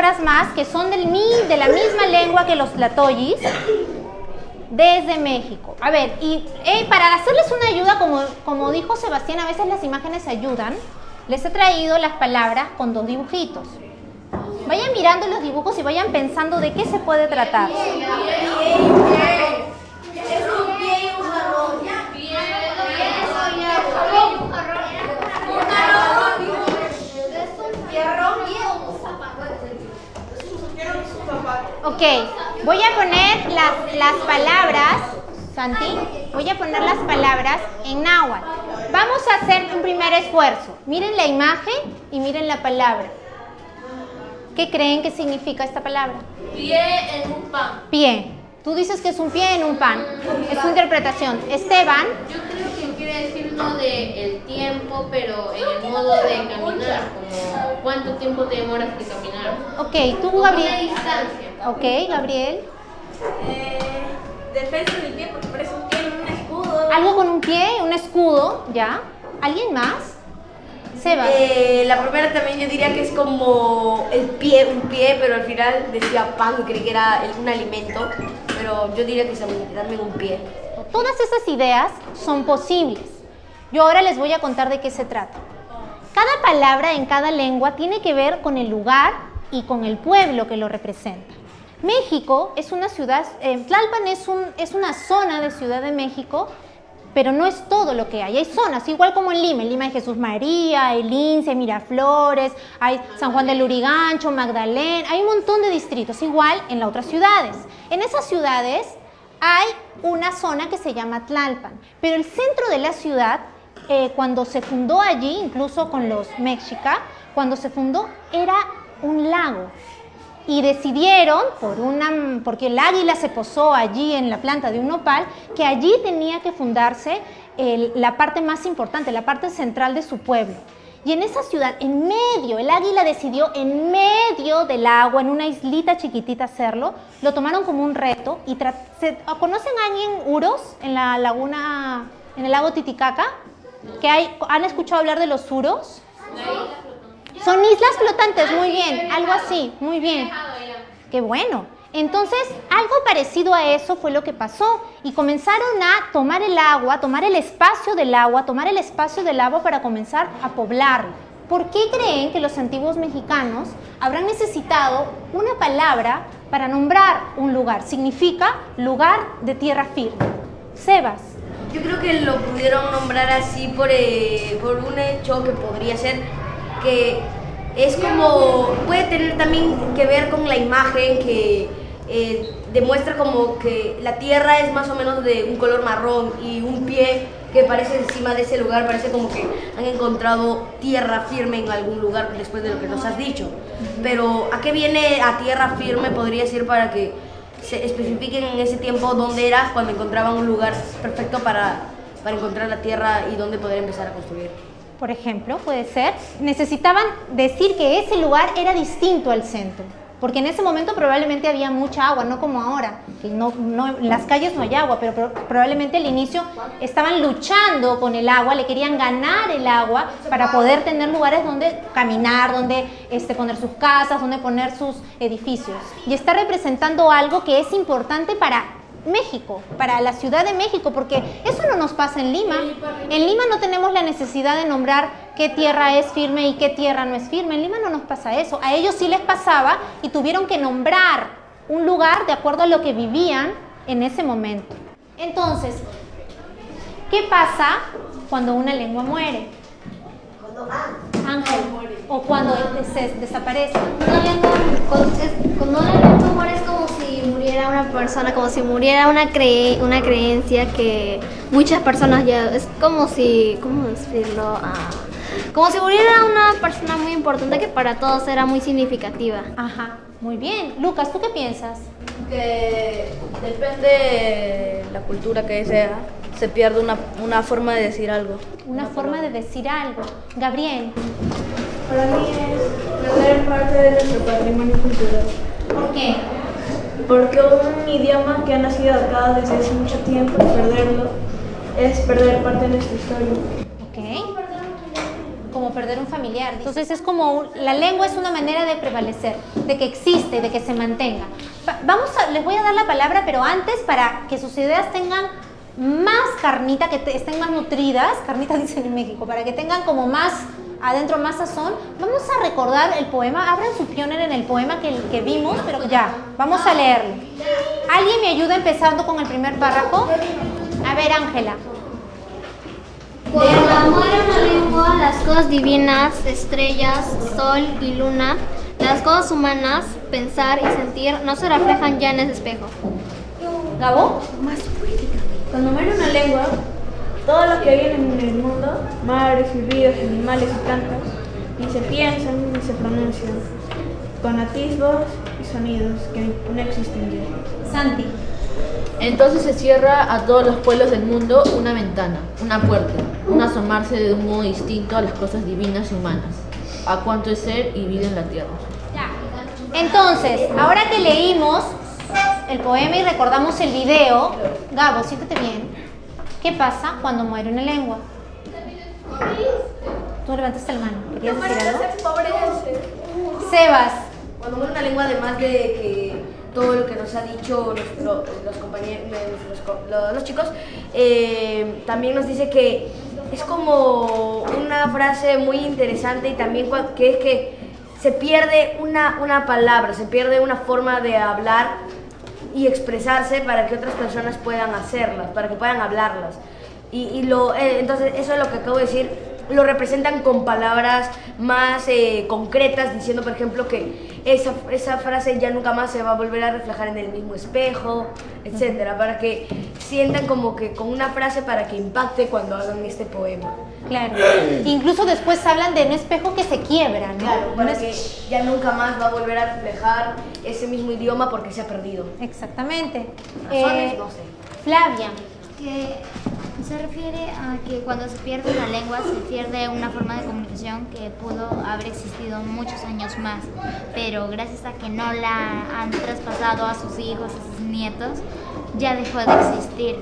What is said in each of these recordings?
palabras más que son de la misma lengua que los tlatoyis desde México. A ver, y para hacerles una ayuda, como dijo Sebastián, a veces las imágenes ayudan. Les he traído las palabras con 2 dibujitos. Vayan mirando los dibujos y vayan pensando de qué se puede tratar. Ok, voy a poner las palabras, Santi, voy a poner las palabras en náhuatl. Vamos a hacer un primer esfuerzo. Miren la imagen y miren la palabra. ¿Qué creen que significa esta palabra? Pie en un pan. Pie. Tú dices que es un pie en un pan. Es su interpretación. Esteban. Yo creo que quiere decir no de el tiempo, pero en el modo de caminar, como cuánto tiempo te demoras de caminar. Ok, tú, Una Gabriel. distancia. Ok, Gabriel. Defensa del pie, porque parece un pie en un escudo. Algo con un pie, un escudo, ¿ya? ¿Alguien más? Sebas. La primera también yo diría que es como un pie, pero al final decía pan y creí que era un alimento, pero yo diría que es también un pie. Todas esas ideas son posibles. Yo ahora les voy a contar de qué se trata. Cada palabra en cada lengua tiene que ver con el lugar y con el pueblo que lo representa. México es una ciudad, Tlalpan es una zona de Ciudad de México, pero no es todo lo que hay. Hay zonas, igual como en Lima. En Lima hay Jesús María, hay Lince, hay Miraflores, hay San Juan del Lurigancho, Magdalena. Hay un montón de distritos, igual en las otras ciudades. En esas ciudades hay una zona que se llama Tlalpan, pero el centro de la ciudad, cuando se fundó allí, incluso con los mexica, cuando se fundó era un lago. Y decidieron, porque el águila se posó allí en la planta de un nopal, que allí tenía que fundarse la parte más importante, la parte central de su pueblo. Y en esa ciudad, en medio, el águila decidió en medio del agua, en una islita chiquitita hacerlo, lo tomaron como un reto. Y ¿conocen a alguien Uros en la laguna, en el lago Titicaca? ¿Han escuchado hablar de los Uros? Son islas flotantes, muy bien, algo así, muy bien. Qué bueno. Entonces, algo parecido a eso fue lo que pasó y comenzaron a tomar el agua, tomar el espacio del agua para comenzar a poblarlo. ¿Por qué creen que los antiguos mexicanos habrán necesitado una palabra para nombrar un lugar? Significa lugar de tierra firme. Sebas. Yo creo que lo pudieron nombrar así por un hecho que podría ser que es como, puede tener también que ver con la imagen que demuestra como que la tierra es más o menos de un color marrón y un pie que parece encima de ese lugar, parece como que han encontrado tierra firme en algún lugar después de lo que nos has dicho. Pero ¿a qué viene a tierra firme? Podría ser para que se especifiquen en ese tiempo dónde era cuando encontraban un lugar perfecto para encontrar la tierra y dónde poder empezar a construir. Por ejemplo, puede ser, necesitaban decir que ese lugar era distinto al centro, porque en ese momento probablemente había mucha agua, no como ahora, que en las calles no hay agua, pero probablemente al inicio estaban luchando con el agua, le querían ganar el agua para poder tener lugares donde caminar, donde poner sus casas, donde poner sus edificios. Y está representando algo que es importante para México, para la Ciudad de México, porque eso no nos pasa en Lima. En Lima no tenemos la necesidad de nombrar qué tierra es firme y qué tierra no es firme. En Lima no nos pasa eso. A ellos sí les pasaba y tuvieron que nombrar un lugar de acuerdo a lo que vivían en ese momento. Entonces, ¿qué pasa cuando una lengua muere? Ángel, o cuando desaparece. Cuando una lengua muere es como si muriera una persona, como si muriera una creencia que muchas personas ya, es como si, ¿cómo decirlo? Como si muriera una persona muy importante que para todos era muy significativa. Ajá, muy bien. Lucas, ¿tú qué piensas? Que depende de la cultura que sea, se pierde una forma de decir algo. Una forma de decir algo. Gabriel. Para mí es perder parte de nuestro patrimonio cultural. ¿Por qué? Porque un idioma que ha nacido acá desde hace mucho tiempo, perderlo es perder parte de nuestra historia. Ok. ¿Cómo perder perder un familiar. Entonces es como, la lengua es una manera de prevalecer, de que existe, de que se mantenga. Les voy a dar la palabra, pero antes para que sus ideas tengan más carnita, que estén más nutridas, carnita dicen en México, para que tengan como más adentro, más sazón, vamos a recordar el poema. Abran su pioner en el poema que vimos, pero ya, vamos a leerlo. ¿Alguien me ayuda empezando con el primer párrafo? A ver, Ángela. Por amor a una lengua, las cosas divinas, estrellas, sol y luna, las cosas humanas, pensar y sentir, no se reflejan ya en ese espejo. ¿Gabo? Cuando muere una lengua, todo lo que hay en el mundo, mares y ríos, animales y plantas, ni se piensan ni se pronuncian, con atisbos y sonidos que no existen ya. Santi. Entonces se cierra a todos los pueblos del mundo una ventana, una puerta, un asomarse de un modo distinto a las cosas divinas y humanas, a cuanto es ser y vida en la tierra. Entonces, ahora que leímos el poema y recordamos el video, Gabo, siéntate bien. ¿Qué pasa cuando muere una lengua? Tú levantaste la mano. ¿Querías decir algo? Sebas. Cuando muere una lengua, además de que todo lo que nos ha dicho los compañeros, los chicos, también nos dice que es como una frase muy interesante y también que es que se pierde una palabra, se pierde una forma de hablar y expresarse para que otras personas puedan hacerlas, para que puedan hablarlas. Entonces eso es lo que acabo de decir, lo representan con palabras más concretas, diciendo por ejemplo que esa frase ya nunca más se va a volver a reflejar en el mismo espejo, etcétera, para que sientan como que con una frase para que impacte cuando hagan este poema. Claro. Incluso después hablan de un espejo que se quiebra, ¿no? Claro, para que ya nunca más va a volver a reflejar ese mismo idioma porque se ha perdido. Exactamente. Razones, no sé. Flavia. Que se refiere a que cuando se pierde una lengua se pierde una forma de comunicación que pudo haber existido muchos años más, pero gracias a que no la han traspasado a sus hijos, a sus nietos, ya dejó de existir.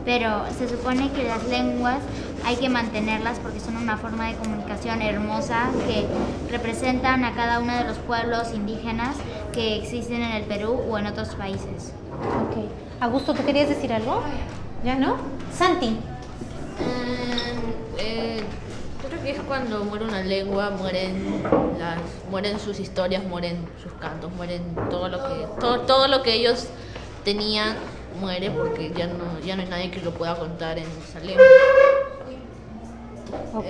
Pero se supone que las lenguas hay que mantenerlas porque son una forma de comunicación hermosa que representan a cada uno de los pueblos indígenas que existen en el Perú o en otros países. Ok. Augusto, ¿tú querías decir algo? ¿Ya no? Santi. Creo que es cuando muere una lengua, mueren sus historias, mueren sus cantos, mueren todo lo que ellos tenían muere porque ya no hay nadie que lo pueda contar en esa lengua. Ok.